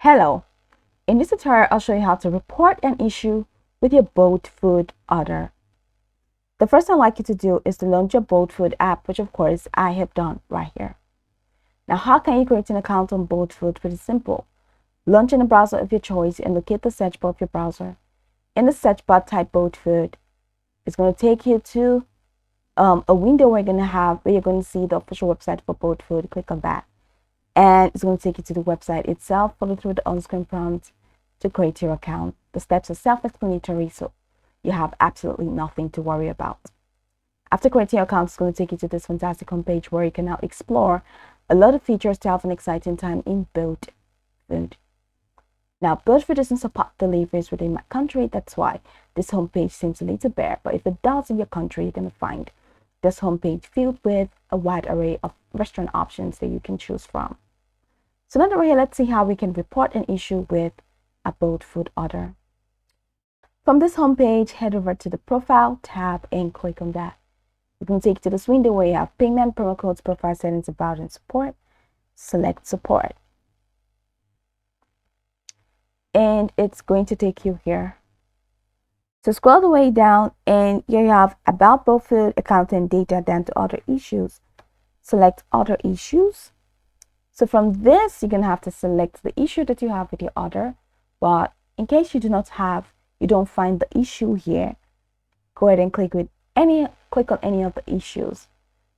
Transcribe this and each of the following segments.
Hello, in this tutorial I'll show you how to report an issue with your Bolt Food order. The first thing I'd like you to do is to launch your Bolt Food app, which of course I have done right here. Now, how can you create an account on Bolt Food? Pretty simple. Launch in a browser of your choice and locate the search bar of your browser. In the search bar, type Bolt Food. It's going to take you to a window where you're going to see the official website for Bolt Food. Click on that. And it's going to take you to the website itself. Follow through the on-screen prompt to create your account. The steps are self-explanatory, so you have absolutely nothing to worry about. After creating your account, it's going to take you to this fantastic homepage where you can now explore a lot of features to have an exciting time in Bolt Food. Now, Bolt Food doesn't support deliveries within my country. That's why this homepage seems a little bare. But if it does in your country, you're going to find this homepage filled with a wide array of restaurant options that you can choose from. So now that we're here, let's see how we can report an issue with a Bolt Food order. From this homepage, head over to the Profile tab and click on that. You can take you to this window where you have payment, promo codes, profile settings, about, and support. Select support. And it's going to take you here. So scroll the way down and here you have about Bolt Food, account and data, down to other issues. Select other issues. So from this, you're going to have to select the issue that you have with your order. But in case you don't find the issue here, go ahead and click on any of the issues.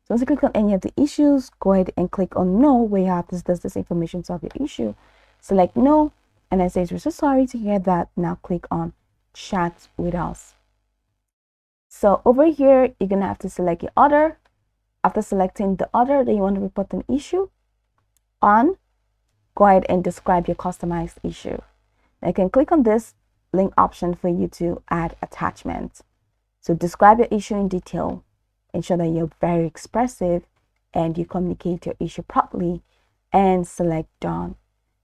So once you click on any of the issues, go ahead and click on no, where you have this information solve your issue. Select no, and it says we're so sorry to hear that. Now click on chat with us. So over here, you're gonna have to select your order. After selecting the order that you want to report an issue on, go ahead and describe your customized issue. Now you can click on this link option for you to add attachments. So describe your issue in detail. Ensure that you're very expressive and you communicate your issue properly, and select done.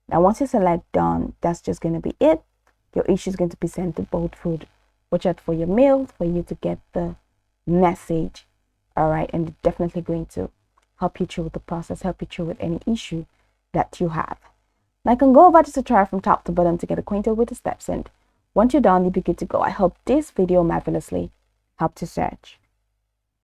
Now once you select done, that's just going to be it. Your issue is going to be sent to Bolt Food. Watch out for your mail for you to get the message. All right, and it's definitely going to help you through with the process, help you through with any issue that you have. Now I can go over this tutorial from top to bottom to get acquainted with the steps, and once you're done, you'll be good to go. I hope this video marvelously helped you search.